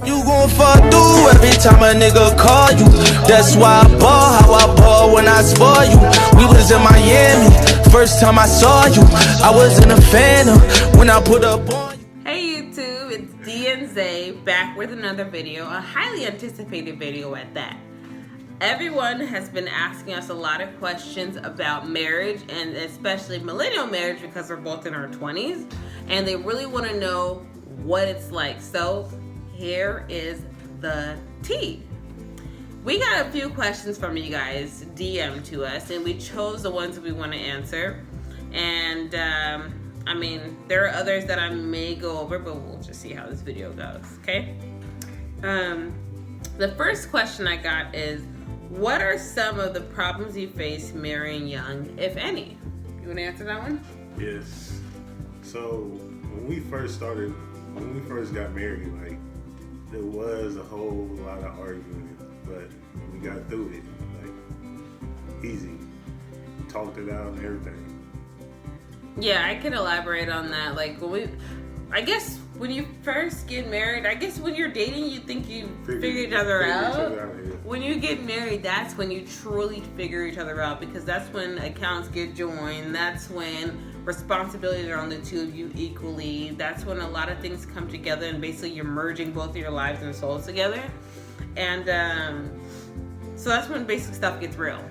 You gon' fuck through every time a nigga call you. That's why I ball how I ball when I spoil you. We was in Miami, first time I saw you. I was in a phantom when I put up on you. Hey YouTube, it's D and Zay back with another video, a highly anticipated video at that. Everyone has been asking us a lot of questions about marriage, and especially millennial marriage, because we're both in our 20s and they really want to know what it's like. So here is the tea. We got a few questions from you guys DM to us, and we chose the ones that we want to answer. And I mean, there are others that I may go over, but we'll just see how this video goes, okay? The first question I got is, what are some of the problems you face marrying young, if any? You want to answer that one? Yes. So when we first got married, like, there was a whole lot of arguing, but we got through it, like, easy. Talked it out and everything. Yeah, I can elaborate on that. Like, I guess when you first get married, I guess when you're dating, you think you figure each other out. Yeah. When you get married, that's when you truly figure each other out, because that's when accounts get joined. That's when responsibilities are on the two of you equally. That's when a lot of things come together, and basically you're merging both of your lives and souls together. And so that's when basic stuff gets real.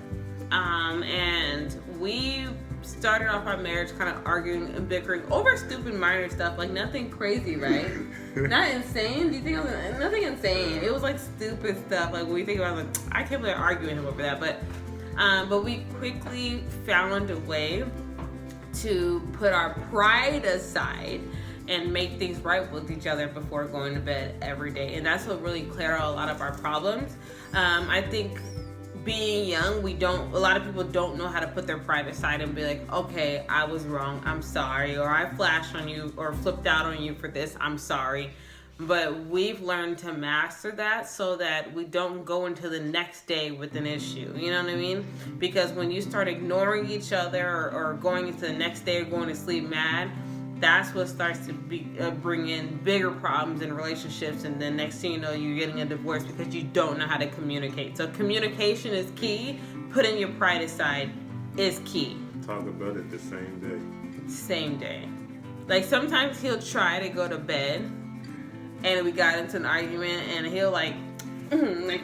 And we started off our marriage kind of arguing and bickering over stupid minor stuff, like nothing crazy, right? Not insane. Do you think it was nothing insane? It was like stupid stuff. Like when we think about it, like, I can't believe I'm arguing him over that. But we quickly found a way to put our pride aside and make things right with each other before going to bed every day. And that's what really cleared out a lot of our problems. I think being young, a lot of people don't know how to put their pride aside and be like, okay, I was wrong, I'm sorry, or I flashed on you or flipped out on you for this, I'm sorry. But we've learned to master that so that we don't go into the next day with an issue. You know what I mean? Because when you start ignoring each other or going into the next day or going to sleep mad, that's what starts to bring in bigger problems in relationships. And then next thing you know, you're getting a divorce because you don't know how to communicate. So communication is key. Putting your pride aside is key. Talk about it the same day. Same day. Like sometimes he'll try to go to bed and we got into an argument and he'll like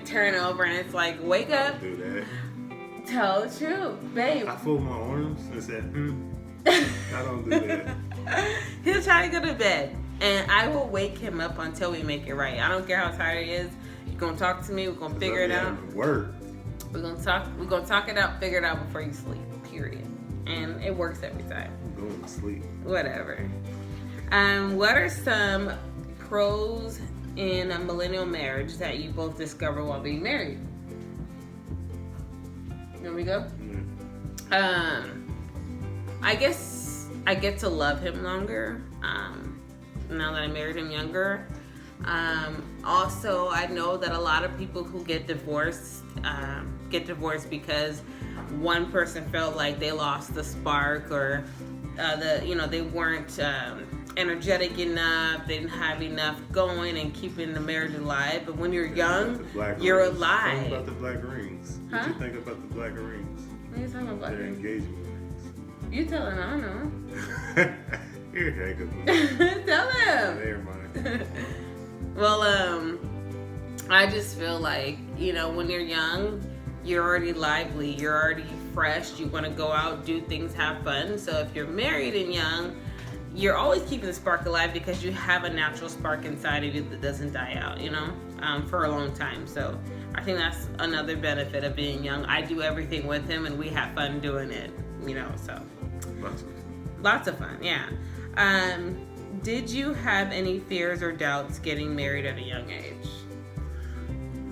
turn over and it's like, wake up. Don't do that. Tell the truth, babe. I fold my arms and said, I don't do that. He'll try to go to bed and I will wake him up until we make it right. I don't care how tired he is. You're gonna talk to me, we're gonna figure it out. Work. We're gonna talk it out, figure it out before you sleep. Period. And it works every time. I'm going to sleep. Whatever. What are some pros in a millennial marriage that you both discover while being married? Here we go. Yeah. I guess I get to love him longer now that I married him younger. Also, I know that a lot of people who get divorced because one person felt like they lost the spark, or they weren't energetic enough, they didn't have enough going and keeping the marriage alive. But when you're young, you're alive. Tell me about the black rings. Huh? What you think about the black rings? What are you talking about? Their engagement rings. You tell him, I don't know. You're a heck of a Tell him. Never mind. Well, I just feel like, when you're young, you're already lively, you're already fresh, you want to go out, do things, have fun. So if you're married and young, you're always keeping the spark alive because you have a natural spark inside of you that doesn't die out, for a long time. So I think that's another benefit of being young. I do everything with him and we have fun doing it, so. Lots of fun, yeah. Did you have any fears or doubts getting married at a young age?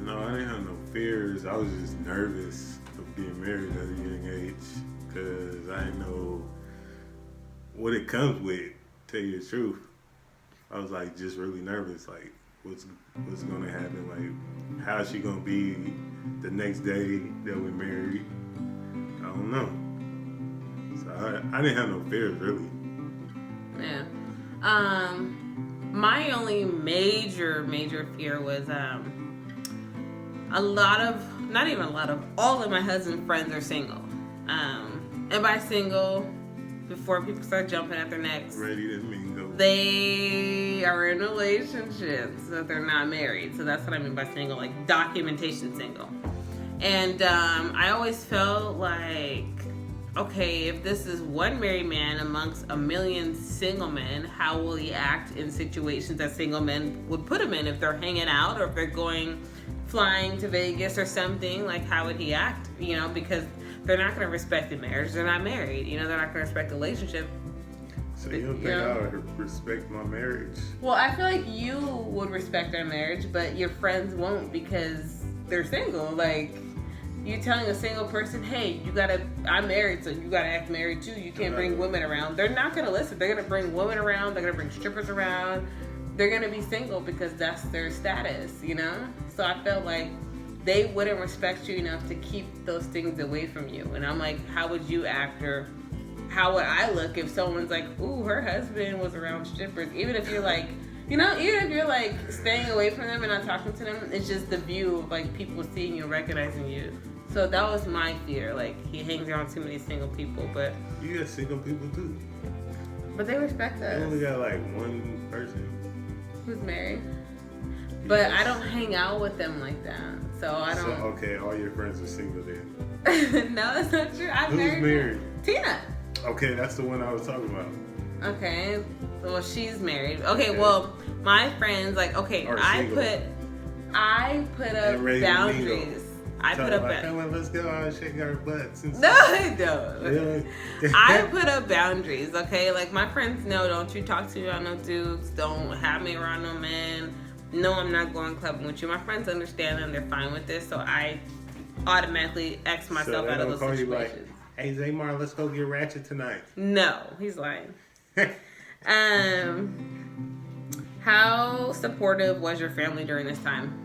No, I didn't have no fears. I was just nervous of being married at a young age because I didn't know what it comes with, tell you the truth. I was like just really nervous, like what's gonna happen, like how's she gonna be the next day that we're married. I don't know. So I didn't have no fears really. Yeah. My only major fear was all of my husband's friends are single. And by single, before people start jumping at their necks, Ready to mingle. they are in relationships, but they're not married. So that's what I mean by single, like documentation single. And I always felt like, okay, if this is one married man amongst a million single men, how will he act in situations that single men would put him in? If they're hanging out or if they're flying to Vegas or something, like how would he act? You know, because they're not going to respect the marriage. They're not married. You know, they're not going to respect the relationship. So you don't think I would respect my marriage? Well, I feel like you would respect our marriage, but your friends won't because they're single. Like, you telling a single person, hey, I'm married, so you gotta act married too. You can't bring women around. They're not gonna listen. They're gonna bring women around. They're gonna bring strippers around. They're gonna be single because that's their status, you know? So I felt like they wouldn't respect you enough to keep those things away from you. And I'm like, how would you act, or how would I look if someone's like, ooh, her husband was around strippers? Even if you're like, you know, even if you're like staying away from them and not talking to them, it's just the view of like people seeing you, recognizing you. So that was my fear. Like, he hangs around too many single people, but You got single people too. but they respect us. You only got like one person who's married. But I don't hang out with them like that. So I don't. So, okay, all your friends are single then. No, that's not true. I'm Who's married? Tina. Okay, that's the one I was talking about. Okay. Well, she's married. Okay, well, my friends, like, okay, I put up boundaries. I put up come on, let's go out and shake our butts. No, I don't. Really? I put up boundaries, okay? Like, my friends know, don't you talk to me around no dudes. Don't have me around no men. No, I'm not going clubbing with you. My friends understand and they're fine with this, so I automatically X myself out of those situations. You like, hey, Zaymar, let's go get ratchet tonight. No, he's lying. How supportive was your family during this time?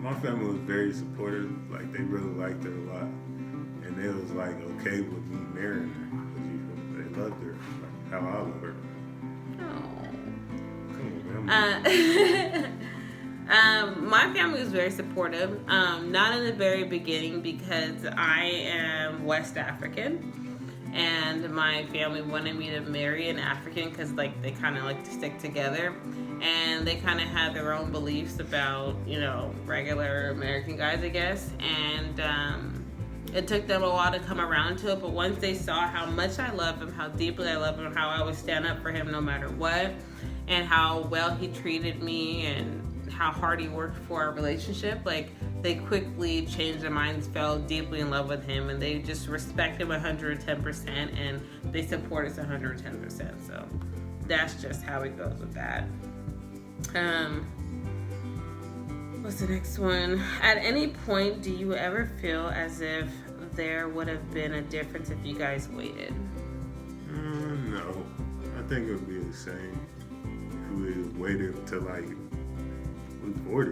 My family was very supportive. Like, they really liked her a lot, and they was like okay with me marrying her because they loved her, like how I love her. My family was very supportive. Not in the very beginning because I am West African, and my family wanted me to marry an African because like they kind of like to stick together, and they kind of had their own beliefs about, you know, regular American guys, I guess, and it took them a while to come around to it. But once they saw how much I love him, how deeply I love him, how I would stand up for him no matter what, and how well he treated me and how hard he worked for our relationship, like, they quickly changed their minds, fell deeply in love with him, and they just respect him 110%, and they support us 110%. So that's just how it goes with that. What's the next one? At any point, do you ever feel as if there would have been a difference if you guys waited? No. I think it would be the same if we waited until like we 40.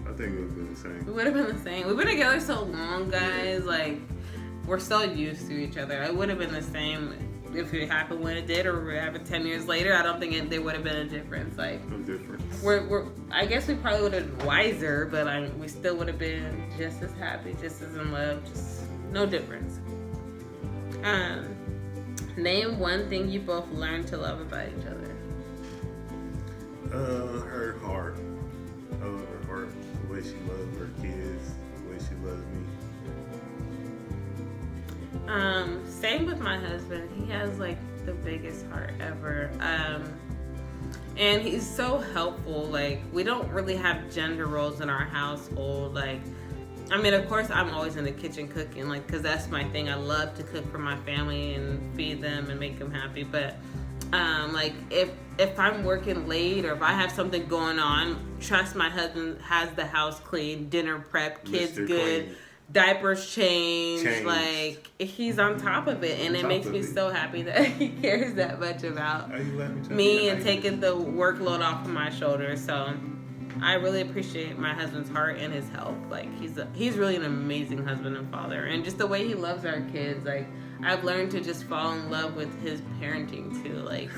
I think it would have been the same. We would have been the same. We've been together so long, guys. Like, we're so used to each other. It would have been the same if it happened when it did, or we happened 10 years later. I don't think there would have been a difference. Like, no difference. I guess we probably would have been wiser, but we still would have been just as happy, just as in love, just no difference. Name one thing you both learned to love about each other. Her heart. I love her heart. The way she loves her kids. The way she loves me. Same with my husband. He has like the biggest heart ever. And he's so helpful. Like, we don't really have gender roles in our household. Like, I mean, of course, I'm always in the kitchen cooking, like, because that's my thing. I love to cook for my family and feed them and make them happy. But, like, if I'm working late or if I have something going on, trust my husband has the house clean, dinner prep, kids Mr. good, Clean. Diapers changed. Like, he's on top of it. And it makes me so happy that he cares that much about me and taking the workload off of my shoulders. So I really appreciate my husband's heart and his help. Like, he's really an amazing husband and father, and just the way he loves our kids. Like, I've learned to just fall in love with his parenting too. Like,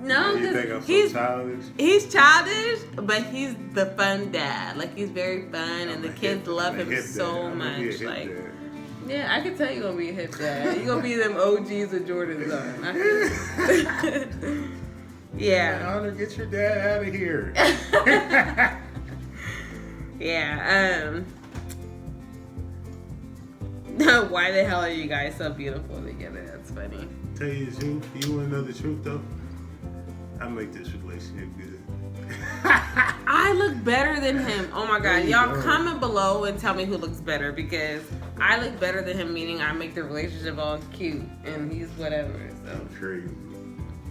No, You think I'm he's so childish? He's childish, but he's the fun dad. Like he's very fun, and the kids love him so much. Like, yeah, I can tell you're gonna be a hip dad. You're gonna be them OGs of Jordan's on. Yeah. Honor, get your dad out of here. Yeah. Why the hell are you guys so beautiful together? That's funny. Tell you the truth. You want to know the truth though? I make this relationship good. I look better than him. Oh my god. Y'all comment below and tell me who looks better, because I look better than him, meaning I make the relationship all cute and he's whatever. So Crazy.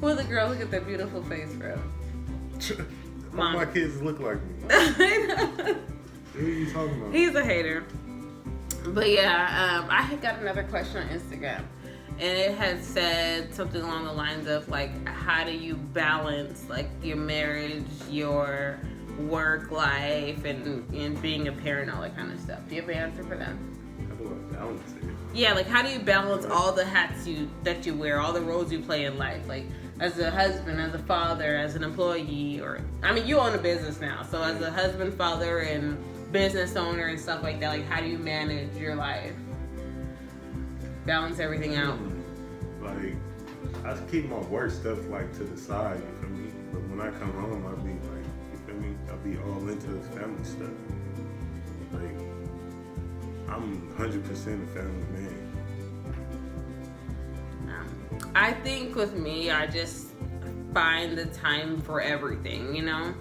who the girl? Look at that beautiful face, bro. All my kids look like me. What are you talking about? He's a hater. But yeah, I had got another question on Instagram, and it had said something along the lines of like, how do you balance like your marriage, your work life, and being a parent, all that kind of stuff? Do you have an answer for that? How do I balance it? Yeah, like how do you balance all the hats that you wear, all the roles you play in life, like as a husband, as a father, as an employee, or I mean, you own a business now, so as a husband, father, and business owner and stuff like that, like how do you manage your life, balance everything out? Like, I keep my work stuff like to the side, you feel me? But when I come home, I be like, you feel me? I be all into the family stuff. Like, I'm 100% a family man. I think with me, I just find the time for everything, you know?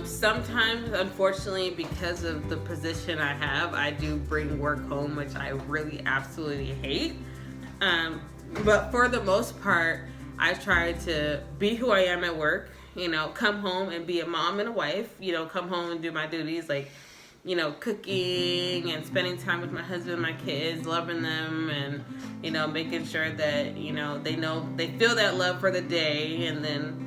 Sometimes, unfortunately, because of the position I have, I do bring work home, which I really absolutely hate. But for the most part, I try to be who I am at work, you know, come home and be a mom and a wife, you know, come home and do my duties, like, you know, cooking and spending time with my husband, my kids, loving them, and, you know, making sure that, you know, they feel that love for the day, and then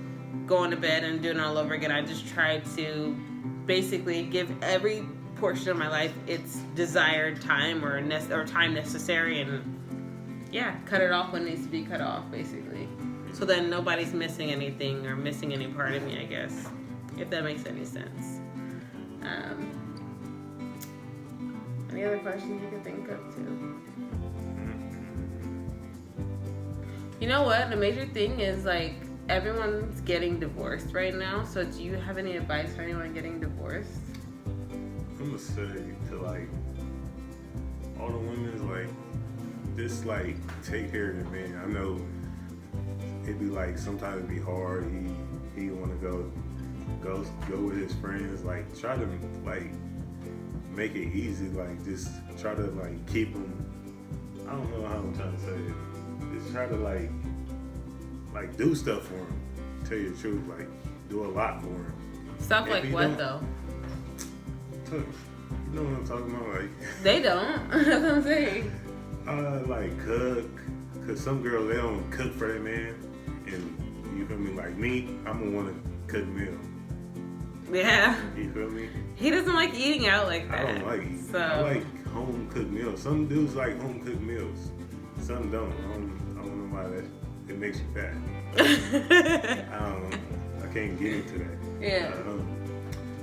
going to bed and doing it all over again. I just try to basically give every portion of my life its desired time or time necessary, and yeah, cut it off when it needs to be cut off, basically. So then nobody's missing anything or missing any part of me, I guess, if that makes any sense. Any other questions you can think of too? You know what? The major thing is like everyone's getting divorced right now. So do you have any advice for anyone getting divorced? I'm gonna say to like all the women, like just like take care of your man. I know it'd be like sometimes it'd be hard. He want to go with his friends. Like try to like make it easy. Like just try to like keep him. I don't know how I'm trying to say it. Just try to like do stuff for him. Tell you the truth, like do a lot for him. Stuff like what though? You know what I'm talking about? Like they don't. That's what I'm saying. Like cook, cause some girls they don't cook for their man, and you feel me? Like me, I'm gonna want to cook meal. Yeah. You feel me? He doesn't like eating out like that. I don't like eating. So. I like home cooked meals. Some dudes like home cooked meals. Some don't. I don't know why it makes you fat. I don't know. I can't get into that. Yeah.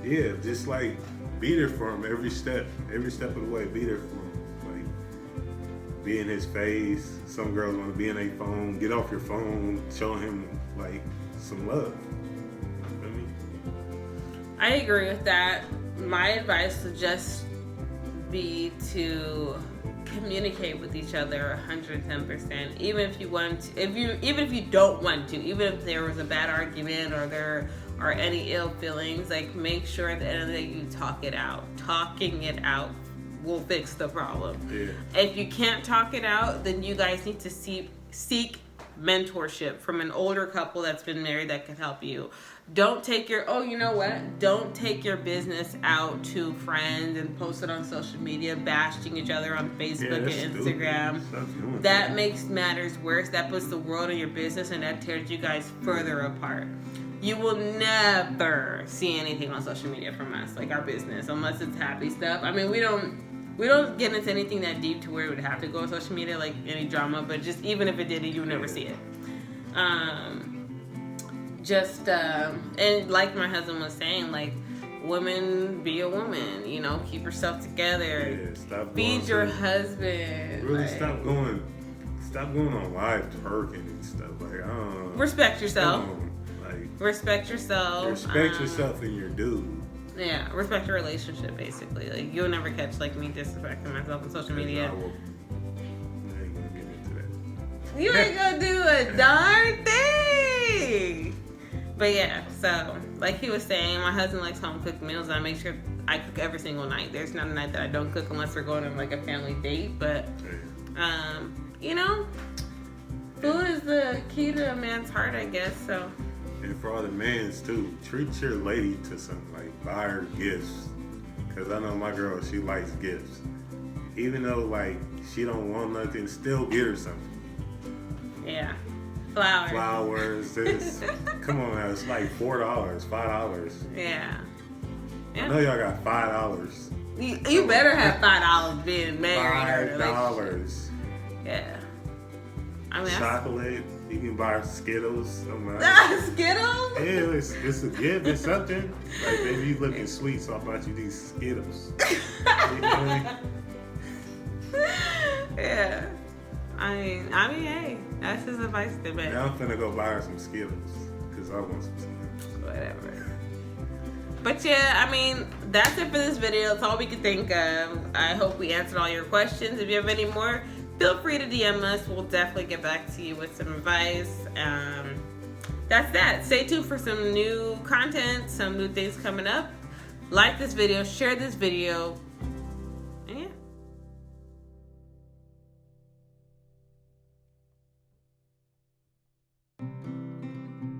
Yeah, just like be there for him every step of the way. Be there for him. Like be in his face. Some girls want to be in their phone. Get off your phone. Show him like some love. You feel me? I agree with that. My advice would just be to communicate with each other 110%. Even if you want to, even if you don't want to, even if there was a bad argument or there are any ill feelings, like make sure at the end of the day you talk it out. Talking it out will fix the problem. Yeah. If you can't talk it out, then you guys need to seek mentorship from an older couple that's been married that can help you. Don't take don't take your business out to friends and post it on social media, bashing each other on Facebook and Instagram. That makes matters worse. That puts the world in your business, and that tears you guys further apart. You will never see anything on social media from us, like our business, unless it's happy stuff. I mean, we don't get into anything that deep to where it would have to go on social media, like any drama, but just even if it did, you would never see it. just and like my husband was saying, like, women, be a woman, you know, keep yourself together. Yeah, stop feed going your to- husband. Really, like, stop going on live twerking and stuff. Like, respect yourself. come on, like, Respect yourself. respect yourself and your dude. Yeah, respect your relationship, basically. Like, you'll never catch, like, me disrespecting myself on social media. I ain't gonna get into that. You ain't gonna do a darn thing. But yeah, so like he was saying, my husband likes home cooked meals, and I make sure I cook every single night. There's not a night that I don't cook unless we're going on like a family date. But you know, food is the key to a man's heart, I guess. So. And for all the mans too, treat your lady to something, like buy her gifts. Cause I know my girl, she likes gifts. Even though like she don't want nothing, still get her something. Yeah. Flowers. Flowers, this. Come on now, it's like $4, $5. Yeah. I know y'all got $5. You better have $5 being married. $5. Yeah. I mean, Chocolate. You can buy Skittles. Skittles? Yeah, it's a gift. It's something. Like, baby, you looking sweet, so I bought you these Skittles. You know what I mean? Yeah. I mean, hey, that's his advice to me. Now I'm finna go buy her some Skittles, because I want some Skittles. Whatever. But yeah, I mean, that's it for this video. That's all we could think of. I hope we answered all your questions. If you have any more, feel free to DM us. We'll definitely get back to you with some advice. That's that. Stay tuned for some new content, some new things coming up. Like this video, share this video,